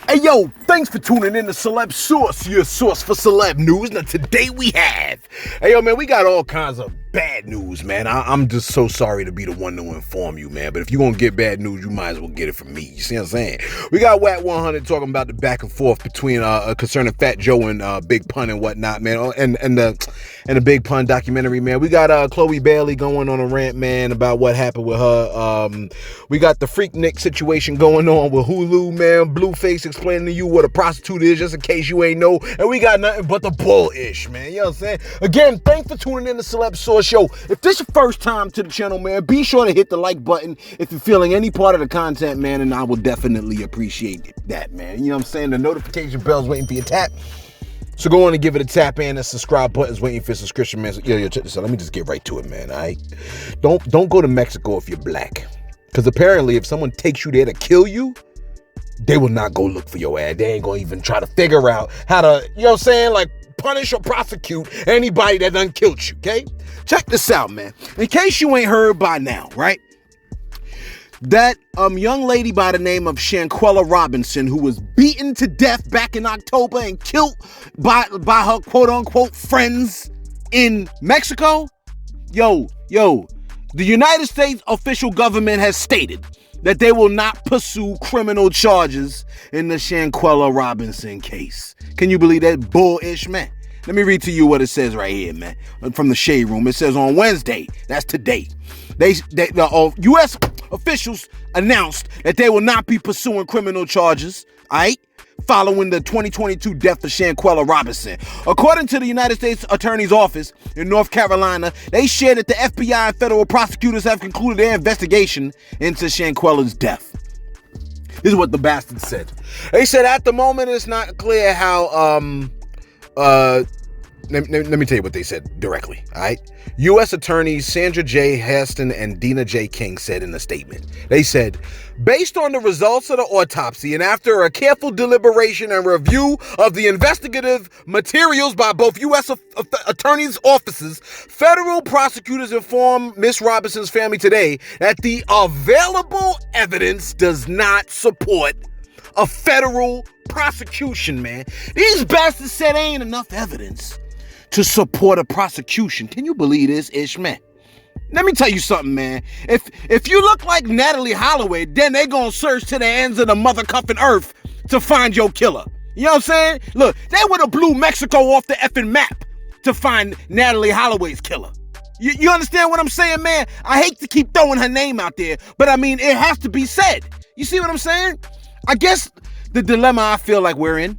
Hey yo, thanks for tuning in to Celeb Source, your source for celeb news. Now today we have, hey yo man, we got all kinds of bad news, man. I'm just so sorry to be the one to inform you, man. But if you're gonna get bad news, you might as well get it from me. You see what I'm saying? We got Wack100 talking about the back and forth between concerning Fat Joe and Big Pun and whatnot, man. And the Big Pun documentary, man. We got Chloe Bailey going on a rant, man, about what happened with her. We got the Freaknik situation going on with Hughley, man. Blueface explaining to you what a prostitute is, just in case you ain't know. And we got nothing but the bullish, man. You know what I'm saying? Again, thanks for tuning in to Celeb Source Show. If this is your first time to the channel, man, be sure to hit the like button if you're feeling any part of the content, man, and I will definitely appreciate that, man. You know what I'm saying? The notification bell's waiting for your tap. So go on and give it a tap, and the subscribe button's waiting for your subscription, man. So, yo, check this out. Let me just get right to it, man, all right? Don't go to Mexico if you're black. Because apparently if someone takes you there to kill you, they will not go look for your ass. They ain't gonna even try to figure out how to, you know what I'm saying, like punish or prosecute anybody that done killed you, okay? Check this out, man. In case you ain't heard by now, right? That young lady by the name of Shanquella Robinson, who was beaten to death back in October and killed by her quote-unquote friends in Mexico, the United States official government has stated that they will not pursue criminal charges in the Shanquella Robinson case. Can you believe that bullish, man? Let me read to you what it says right here, man, from the Shade Room. It says on Wednesday, that's today, the U.S. officials announced that they will not be pursuing criminal charges, all right, following the 2022 death of Shanquella Robinson. According to the United States Attorney's Office in North Carolina, they shared that the FBI and federal prosecutors have concluded their investigation into Shanquella's death. This is what the bastard said. They said at the moment it's not clear how let me tell you what they said directly, all right? U.S. Attorneys Sandra J. Heston and Dina J. King said in a statement. They said, based on the results of the autopsy and after a careful deliberation and review of the investigative materials by both U.S. attorneys' offices, federal prosecutors informed Miss Robinson's family today that the available evidence does not support a federal prosecution, man. These bastards said ain't enough evidence to support a prosecution. Can you believe this, ish, man? Let me tell you something, man. If you look like Natalie Holloway, then they gonna search to the ends of the mother cuffing earth to find your killer. You know what I'm saying? Look, they would have blew Mexico off the effing map to find Natalie Holloway's killer. You understand what I'm saying, man? I hate to keep throwing her name out there, but I mean, it has to be said. You see what I'm saying? I guess the dilemma I feel like we're in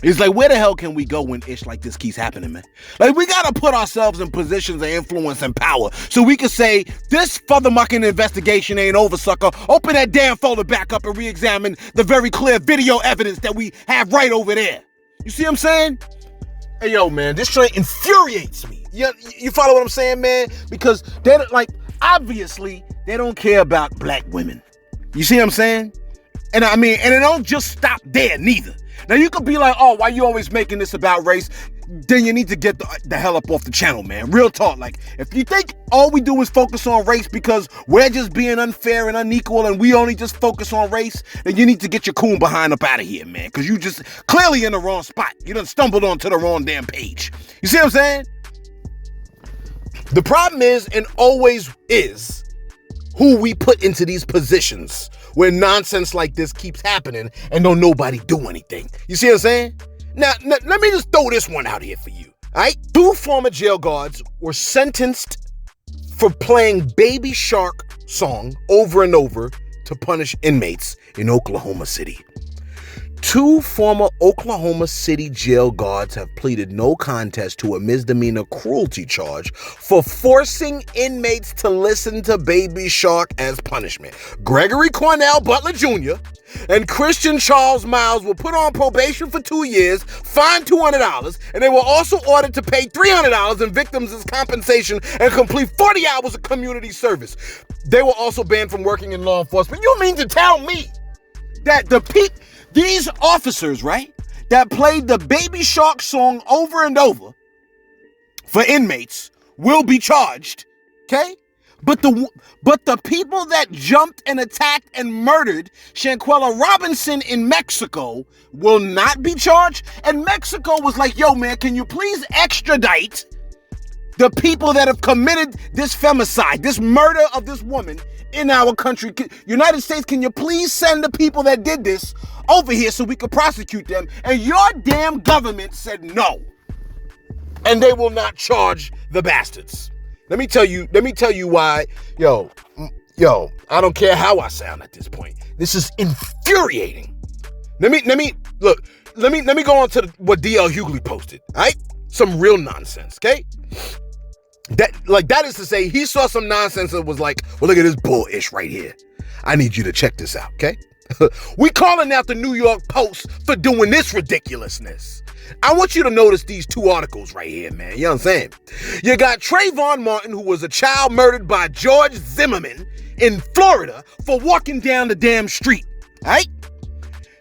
is like, where the hell can we go when ish like this keeps happening, man? Like, we gotta put ourselves in positions of influence and power so we can say, this furthermucking investigation ain't over, sucker. Open that damn folder back up and re-examine the very clear video evidence that we have right over there. You see what I'm saying? Hey, yo, man, this shit infuriates me. You follow what I'm saying, man? Because they're like, obviously, they don't care about black women. You see what I'm saying? And I mean, and it don't just stop there, neither. Now, you could be like, oh, why you always making this about race? Then you need to get the hell up off the channel, man. Real talk. Like, if you think all we do is focus on race because we're just being unfair and unequal and we only just focus on race, then you need to get your coon behind up out of here, man. Because you just clearly in the wrong spot. You done stumbled onto the wrong damn page. You see what I'm saying? The problem is, and always is, who we put into these positions where nonsense like this keeps happening and don't nobody do anything. You see what I'm saying? Now, let me just throw this one out here for you, all right? 2 former jail guards were sentenced for playing Baby Shark song over and over to punish inmates in Oklahoma City. 2 former Oklahoma City jail guards have pleaded no contest to a misdemeanor cruelty charge for forcing inmates to listen to Baby Shark as punishment. Gregory Cornell Butler Jr. and Christian Charles Miles were put on probation for 2 years, fined $200, and they were also ordered to pay $300 in victims' compensation and complete 40 hours of community service. They were also banned from working in law enforcement. You mean to tell me that these officers, right, that played the Baby Shark song over and over for inmates will be charged, okay? But the people that jumped and attacked and murdered Shanquella Robinson in Mexico will not be charged. And Mexico was like, yo, man, can you please extradite the people that have committed this femicide, this murder of this woman in our country? United States, can you please send the people that did this over here so we can prosecute them? And your damn government said no. And they will not charge the bastards. Let me tell you why. Yo, I don't care how I sound at this point. This is infuriating. Let me go on to what DL Hughley posted. All right? Some real nonsense, okay? That is to say, he saw some nonsense and was like, well, look at this bullish right here. I need you to check this out, okay? We calling out the New York Post for doing this ridiculousness. I want you to notice these two articles right here, man. You know what I'm saying? You got Trayvon Martin, who was a child murdered by George Zimmerman in Florida for walking down the damn street, all right?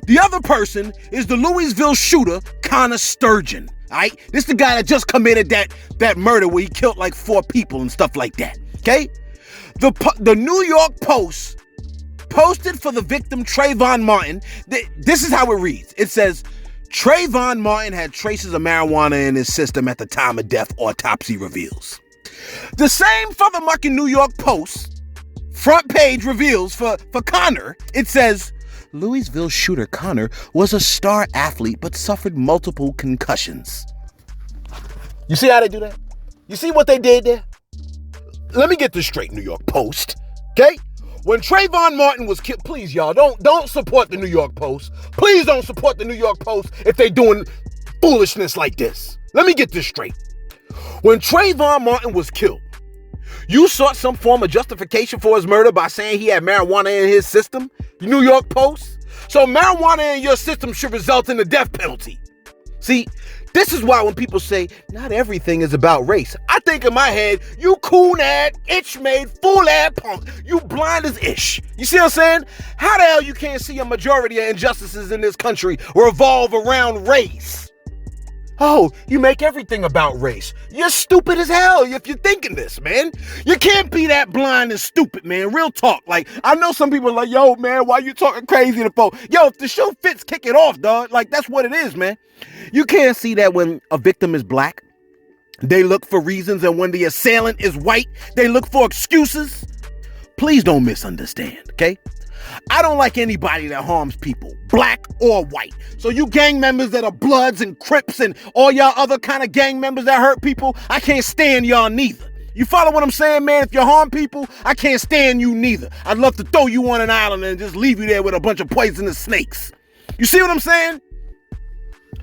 The other person is the Louisville shooter, Connor Sturgeon, all right? This is the guy that just committed that murder where he killed like 4 people and stuff like that, okay? The New York Post posted for the victim, Trayvon Martin. This is how it reads. It says, Trayvon Martin had traces of marijuana in his system at the time of death, autopsy reveals. The same for the mucking New York Post front page reveals for Connor. It says, Louisville shooter Connor was a star athlete but suffered multiple concussions. You see how they do that? You see what they did there? Let me get this straight, New York Post, okay? When Trayvon Martin was killed, please, y'all, don't support the New York Post. Please don't support the New York Post if they doing foolishness like this. Let me get this straight. When Trayvon Martin was killed, you sought some form of justification for his murder by saying he had marijuana in his system, the New York Post. So marijuana in your system should result in the death penalty. See, this is why when people say, not everything is about race, I think in my head, you coon-ass, itch-made, fool-ass punk. You blind as ish. You see what I'm saying? How the hell you can't see a majority of injustices in this country revolve around race? Oh, you make everything about race. You're stupid as hell if you're thinking this, man. You can't be that blind and stupid, man. Real talk. Like, I know some people are like, yo, man, why you talking crazy to folk? Yo, if the shoe fits, kick it off, dog. Like, that's what it is, man. You can't see that when a victim is black, they look for reasons, and when the assailant is white, they look for excuses. Please don't misunderstand, okay? I don't like anybody that harms people, black or white. So you gang members that are Bloods and Crips and all y'all other kind of gang members that hurt people, I can't stand y'all neither. You follow what I'm saying, man? If you harm people, I can't stand you neither. I'd love to throw you on an island and just leave you there with a bunch of poisonous snakes. You see what I'm saying?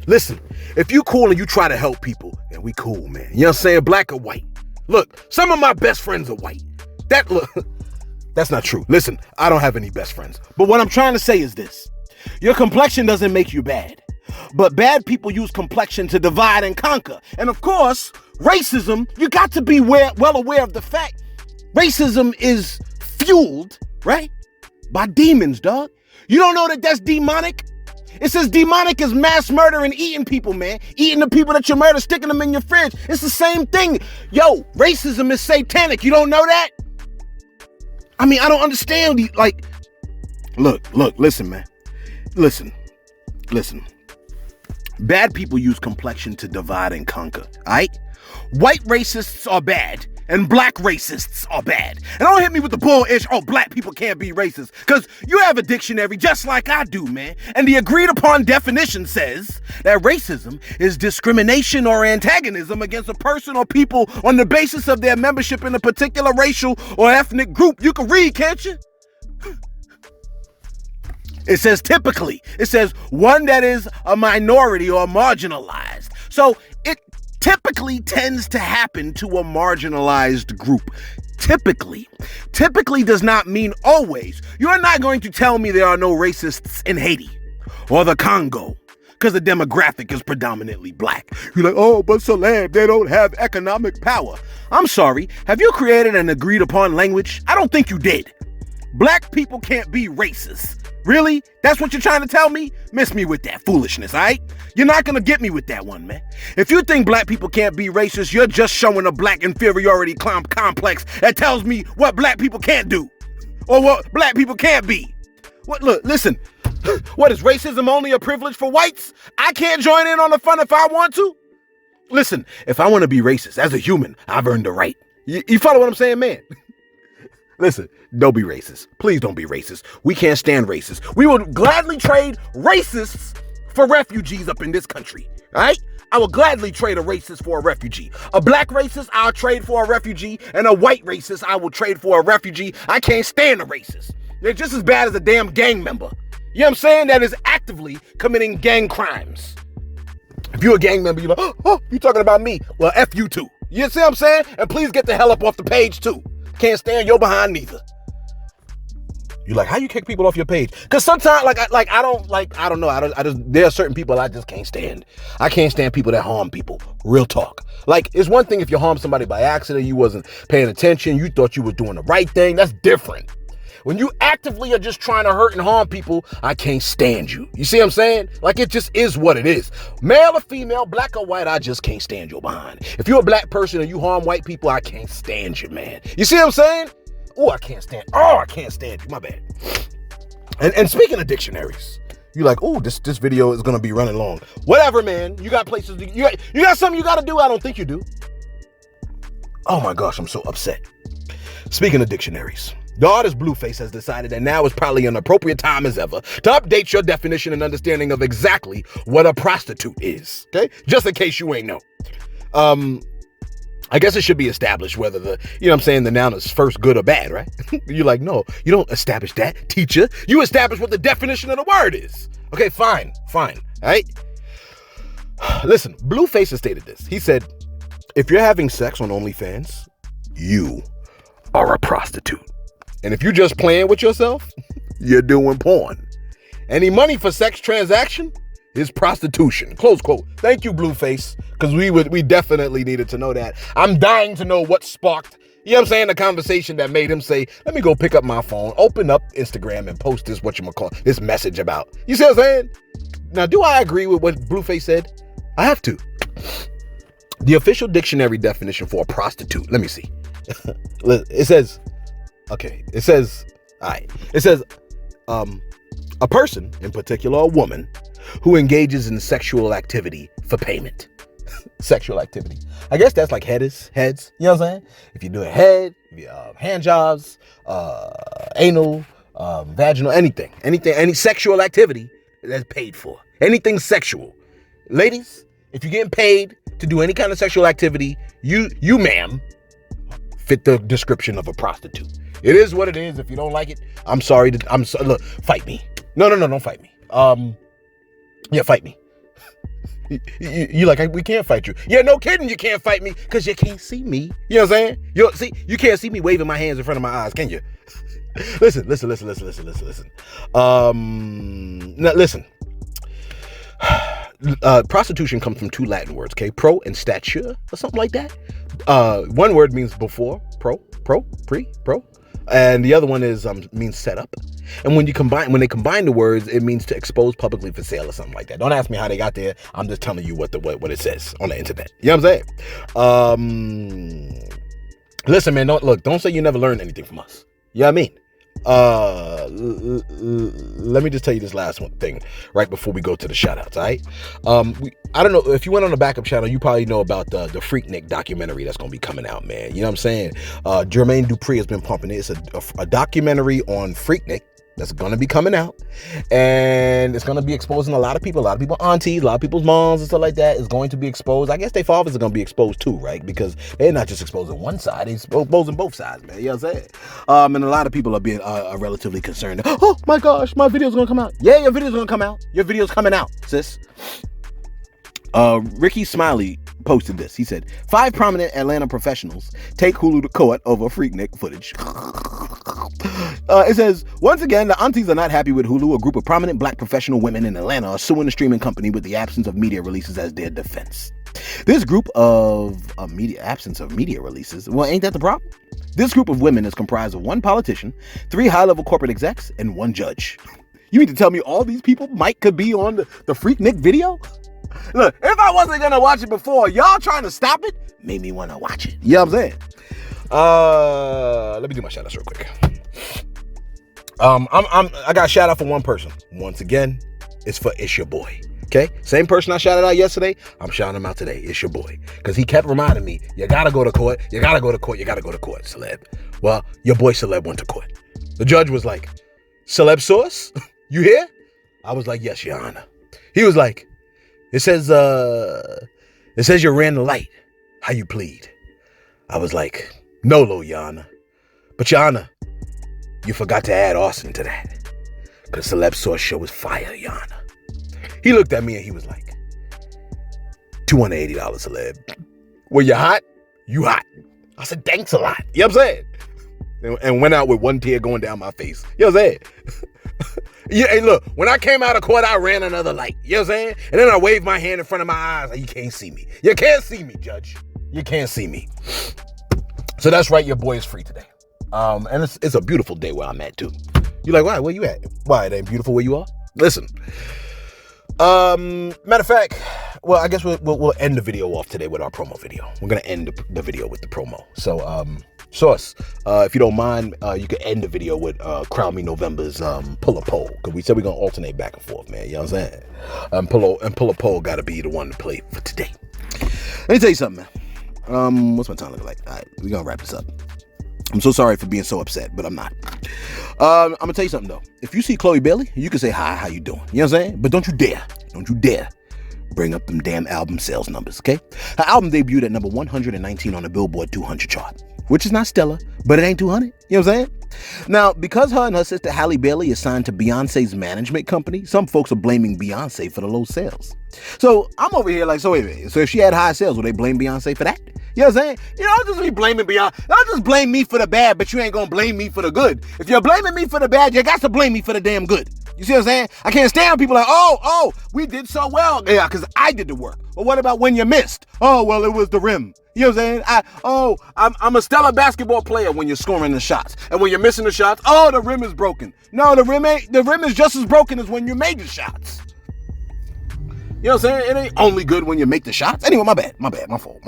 Listen, if you cool and you try to help people, then we cool, man. You know what I'm saying? Black or white. Look, some of my best friends are white. That's not true. Listen, I don't have any best friends. But what I'm trying to say is this. Your complexion doesn't make you bad. But bad people use complexion to divide and conquer. And of course, racism, you got to be well aware of the fact racism is fueled, right, by demons, dog. You don't know that that's demonic? It says demonic is mass murder and eating people, man. Eating the people that you murder, sticking them in your fridge. It's the same thing. Yo, racism is satanic. You don't know that? I mean, I don't understand. Look, listen, man. Listen. Bad people use complexion to divide and conquer, all right? White racists are bad, and black racists are bad. And don't hit me with the bull-ish, oh, black people can't be racist, because you have a dictionary just like I do, man. And the agreed-upon definition says that racism is discrimination or antagonism against a person or people on the basis of their membership in a particular racial or ethnic group. You can read, can't you? It says typically. It says one that is a minority or marginalized. So it typically tends to happen to a marginalized group. Typically does not mean always. You're not going to tell me there are no racists in Haiti or the Congo because the demographic is predominantly black. You're like, oh, but Celeb, they don't have economic power. I'm sorry. Have you created an agreed upon language? I don't think you did. black people can't be racist. Really? That's what you're trying to tell me? Miss me with that foolishness, all right? You're not gonna get me with that one, man. If you think black people can't be racist, you're just showing a black inferiority complex that tells me what black people can't do or what black people can't be. What? Look, listen. What, is racism only a privilege for whites? I can't join in on the fun if I want to? Listen, if I want to be racist as a human, I've earned the right. You follow what I'm saying, man? Listen, don't be racist. Please don't be racist. We can't stand racists. We will gladly trade racists for refugees up in this country, all right? I will gladly trade a racist for a refugee. A black racist, I'll trade for a refugee, and a white racist, I will trade for a refugee. I can't stand a racist. They're just as bad as a damn gang member. You know what I'm saying? That is actively committing gang crimes. If you're a gang member, you're like, oh, you talking about me? Well, F you too. You see what I'm saying? And please get the hell up off the page too. Can't stand your behind neither. You're like, how you kick people off your page? Because sometimes, I don't know. There are certain people I just can't stand. I can't stand people that harm people. Real talk. Like, it's one thing if you harm somebody by accident, you wasn't paying attention, you thought you were doing the right thing. That's different. When you actively are just trying to hurt and harm people, I can't stand you. You see what I'm saying? Like, it just is what it is. Male or female, black or white, I just can't stand your behind. If you're a black person and you harm white people, I can't stand you, man. You see what I'm saying? I can't stand you. My bad. And speaking of dictionaries, you're like, this video is gonna be running long. Whatever, man. You got places. You got something you gotta do. I don't think you do. Oh my gosh, I'm so upset. Speaking of dictionaries, the artist Blueface has decided that now is probably an appropriate time as ever to update your definition and understanding of exactly what a prostitute is. Okay? Just in case you ain't know. I guess it should be established whether the noun is first good or bad, right? You're like, no, you don't establish that, teacher. You establish what the definition of the word is. Okay, fine, all right? Listen, Blueface has stated this. He said, if you're having sex on OnlyFans, you are a prostitute. And if you're just playing with yourself, you're doing porn. Any money for sex transaction is prostitution. Close quote. Thank you, Blueface, because we definitely needed to know that. I'm dying to know what sparked, you know what I'm saying, the conversation that made him say, let me go pick up my phone, open up Instagram, and post this message about. You see what I'm saying? Now, do I agree with what Blueface said? I have to. The official dictionary definition for a prostitute, let me see. It says, a person, in particular a woman, who engages in sexual activity for payment. Sexual activity. I guess that's like heads. You know what I'm saying? If you're doing head, hand jobs, anal, vaginal, anything, any sexual activity that's paid for. Anything sexual. Ladies, if you're getting paid to do any kind of sexual activity, you ma'am, fit the description of a prostitute. It is what it is. If you don't like it, I'm sorry. Look, fight me. No, don't fight me. Yeah, fight me. You like, we can't fight you. Yeah, no kidding, you can't fight me because you can't see me. You know what I'm saying? You can't see me waving my hands in front of my eyes, can you? Listen. Now listen. Prostitution comes from two Latin words, okay? Pro and statura, or something like that. One word means before, pro, and the other one means set up. And when they combine the words, it means to expose publicly for sale or something like that. Don't ask me how they got there. I'm just telling you what it says on the internet. You know what I'm saying? Listen, man, don't say you never learned anything from us. You know what I mean? Let me just tell you this last one thing right before we go to the shout outs, all right? I don't know if you went on the backup channel, you probably know about the Freaknik documentary that's going to be coming out, man. You know what I'm saying? Jermaine Dupri has been pumping it. It's a documentary on Freaknik that's going to be coming out, and it's going to be exposing a lot of people aunties, a lot of people's moms and stuff like that is going to be exposed. I guess their fathers are going to be exposed too, right? Because they're not just exposing one side, they're exposing both sides, man. You know what I'm saying? And a lot of people are being relatively concerned. Oh my gosh, my video's going to come out. Yeah, your video's going to come out. Your video's coming out, sis. Ricky Smiley posted this. He said, 5 prominent Atlanta professionals take Hulu to court over Freaknik footage. It says, once again, the aunties are not happy with Hulu. A group of prominent black professional women in Atlanta are suing the streaming company with the absence of media releases as their defense. This group of absence of media releases, well, ain't that the problem? This group of women is comprised of one politician, 3 high-level corporate execs, and 1 judge. You mean to tell me all these people could be on the Freaknik video? Look, if I wasn't gonna watch it before, y'all trying to stop it made me want to watch it. You know what I'm saying? Let me do my shout-outs real quick. I got a shout-out for one person. Once again, it's for It's Your Boy. Okay? Same person I shouted out yesterday, I'm shouting him out today. It's your boy. Because he kept reminding me, you gotta go to court, you gotta go to court, you gotta go to court, Celeb. Well, your boy Celeb went to court. The judge was like, Celeb source? You here? I was like, yes, Your Honor. He was like, it says you ran the light. How you plead? I was like, no, Your Honor. But Your Honor, you forgot to add arson to that. Because Celeb source show is fire, Your Honor. He looked at me and he was like, $280, Celeb. Well, you hot? You hot. I said, thanks a lot. You know what I'm saying? And went out with one tear going down my face. You know what I'm saying? Yeah, hey, look, when I came out of court, I ran another light. You know what I'm saying? And then I waved my hand in front of my eyes. Like, you can't see me. You can't see me, Judge. You can't see me. So that's right. Your boy is free today. And it's a beautiful day where I'm at, too. You're like, why? Where you at? Why? It ain't beautiful where you are? Listen. Matter of fact, well, I guess we'll end the video off today with our promo video. We're gonna end the video with the promo. So, Source, if you don't mind, you can end the video with Crown Me November's Pull a Poll, because we said we're gonna alternate back and forth, man. You know what I'm saying? Pull a Poll gotta be the one to play for today. Let me tell you something, man. What's my time looking like? All right, we're gonna wrap this up. I'm so sorry for being so upset, but I'm not. I'm gonna tell you something though. If you see Chloe Bailey, you can say hi, how you doing? You know what I'm saying? But don't you dare bring up them damn album sales numbers, okay? Her album debuted at number 119 on the Billboard 200 chart, which is not stellar, but it ain't 200. You know what I'm saying? Now, because her and her sister Halle Bailey is signed to Beyonce's management company, some folks are blaming Beyonce for the low sales. So I'm over here like, so wait a minute. So if she had high sales, would they blame Beyonce for that? You know what I'm saying? You don't just be blaming Beyonce. Don't just blame me for the bad, but you ain't gonna blame me for the good. If you're blaming me for the bad, you got to blame me for the damn good. You see what I'm saying? I can't stand people like, oh, we did so well. Yeah, because I did the work. Well, what about when you missed? Oh, well, it was the rim. You know what I'm saying? I'm a stellar basketball player when you're scoring the shots. And when you're missing the shots, oh, the rim is broken. No, the rim is just as broken as when you made the shots. You know what I'm saying? It ain't only good when you make the shots. Anyway, my fault.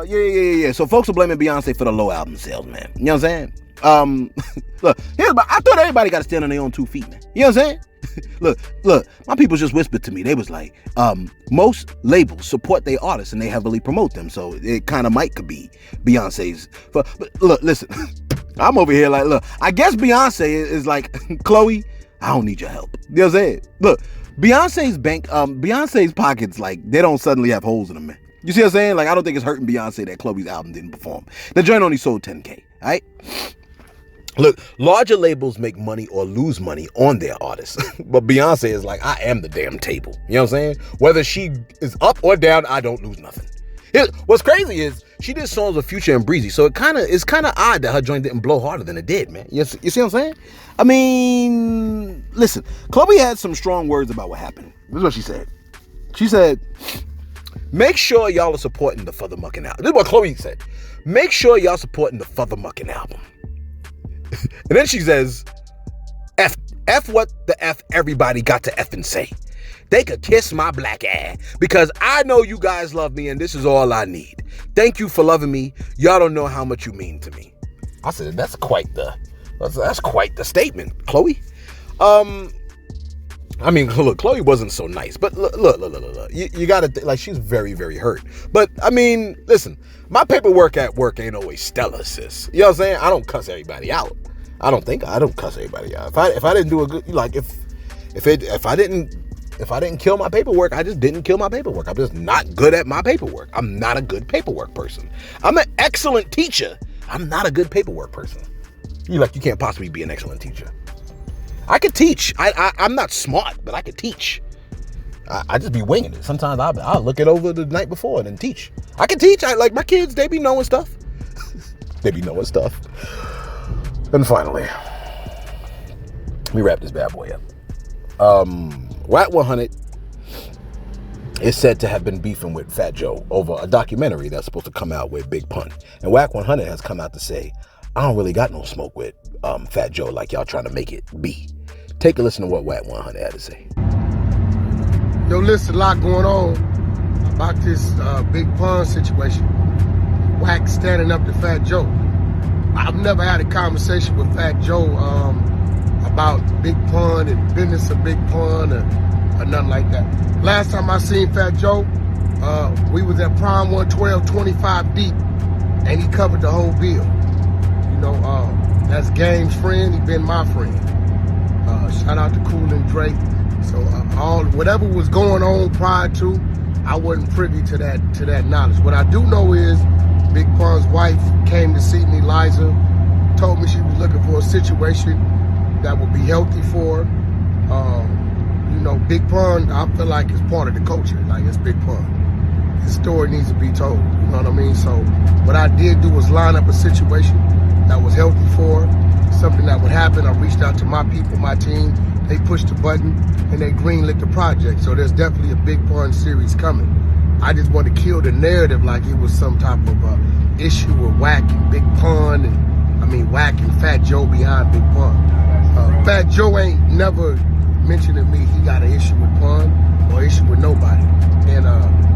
Yeah. So folks are blaming Beyonce for the low album sales, man. You know what I'm saying? Look, I thought everybody got to stand on their own 2 feet, man. You know what I'm saying? Look, my people just whispered to me. They was like, most labels support their artists and they heavily promote them. So it kind of could be Beyonce's. But look, listen, I'm over here like, look, I guess Beyonce is like, Chloe, I don't need your help. You know what I'm saying? Look, Beyonce's pockets, like, they don't suddenly have holes in them, man. You see what I'm saying? Like, I don't think it's hurting Beyonce that Chloe's album didn't perform. The joint only sold 10K, all right? Look, larger labels make money or lose money on their artists. But Beyonce is like, I am the damn table. You know what I'm saying? Whether she is up or down, I don't lose nothing. What's crazy is she did songs with Future and Breezy, so it's kind of odd that her joint didn't blow harder than it did, man. You see what I'm saying? I mean, listen, Chloe had some strong words about what happened. This is what she said. She said, make sure y'all are supporting the Further Muckin' album. This is what Chloe said. Make sure y'all supporting the Further Muckin' album. And then she says, F what the F everybody got to F and say. They could kiss my black ass because I know you guys love me and this is all I need. Thank you for loving me. Y'all don't know how much you mean to me. I said, that's quite the statement, Chloe. I mean, look, Chloe wasn't so nice, but look. You gotta, like, she's very, very hurt. But, I mean, listen, my paperwork at work ain't always stellar, sis. You know what I'm saying? I don't cuss everybody out. I don't cuss everybody out. If I didn't do a good, like, if I didn't kill my paperwork, I just didn't kill my paperwork. I'm just not good at my paperwork. I'm not a good paperwork person. I'm an excellent teacher. I'm not a good paperwork person. You can't possibly be an excellent teacher. I could teach. I'm not smart, but I could teach. I just be winging it. Sometimes I'll look it over the night before and then teach. I can teach. Like my kids, they be knowing stuff. And finally, let me wrap this bad boy up. Wack100 is said to have been beefing with Fat Joe over a documentary that's supposed to come out with Big Pun. And Wack100 has come out to say, I don't really got no smoke with Fat Joe like y'all trying to make it be. Take a listen to what Wack100 had to say. Yo, listen, a lot going on about this Big Pun situation. Wack standing up to Fat Joe. I've never had a conversation with Fat Joe about Big Pun and business of Big Pun or nothing like that. Last time I seen Fat Joe, we was at Prime 112, 25 deep, and he covered the whole bill. You know, that's Game's friend, he been my friend. Shout out to Cool and Drake. So whatever was going on prior to, I wasn't privy to that knowledge. What I do know is Big Pun's wife came to see me, Liza, told me she was looking for a situation that would be healthy for her. You know, Big Pun, I feel like it's part of the culture. Like, it's Big Pun. His story needs to be told. You know what I mean? So what I did do was line up a situation that was healthy for her, something that would happen. I reached out to my people, my team. They pushed the button and they greenlit the project. So there's definitely a Big Pun series coming. I just want to kill the narrative like it was some type of issue with Wack and Big Pun, and Wack and Fat Joe behind Big Pun. Fat Joe ain't never mentioned to me he got an issue with Pun or issue with nobody. And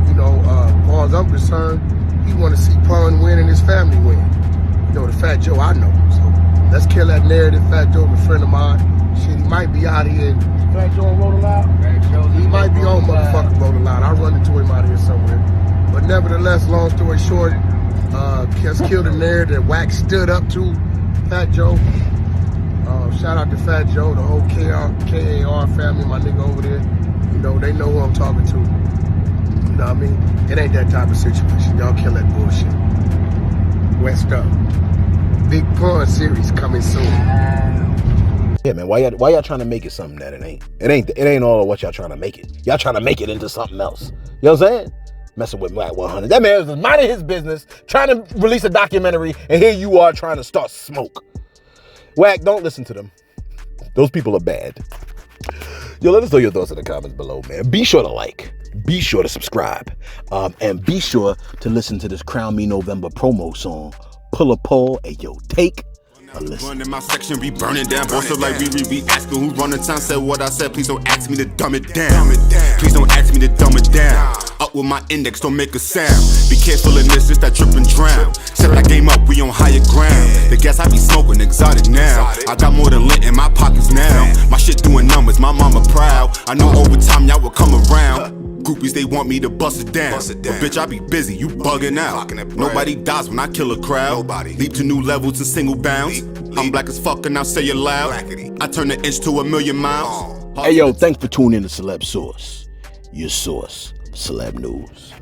you know, as far as I'm concerned, he want to see Pun win and his family win. You know, the Fat Joe I know. So let's kill that narrative. Fat Joe, a friend of mine. Shit, he might be out here. Fat Joe on Rolling Loud? He might be on motherfucking Rolling Loud. I run into him out here somewhere. But nevertheless, long story short, let's kill the narrative that Wack stood up to Fat Joe. Shout out to Fat Joe, the whole KAR family, my nigga over there. You know, they know who I'm talking to. You know what I mean? It ain't that type of situation. Y'all kill that bullshit. West up. Big Pun series coming soon. Yeah, man, why y'all trying to make it something that it ain't? It ain't all of what y'all trying to make it. Y'all trying to make it into something else. You know what I'm saying? Messing with Wack100. That man was minding his business, trying to release a documentary, and here you are trying to start smoke. Wack, don't listen to them. Those people are bad. Yo, let us know your thoughts in the comments below, man. Be sure to like. Be sure to subscribe. And be sure to listen to this Crown Me November promo song. Pull a poll and yo, take a listen. Run in my section, we burning down. Boss up like we asking who running time. Said what I said, please don't ask me to dumb it down. Please don't ask me to dumb it down. Up with my index, don't make a sound. Be careful in this, it's that trip and drown. Set that game up, we on higher ground. The gas I be smoking, exotic now. I got more than lint in my pockets now. My shit doing numbers, my mama proud. I know over time y'all will come around. Groupies, they want me to bust it down. But bitch, I be busy, you bugging out. Nobody dies when I kill a crowd. Leap to new levels in single bounds. I'm black as fuck and I'll say it loud. I turn an inch to 1,000,000 miles. Hey yo, thanks for tuning in to Celeb Source. Your source, Celeb News.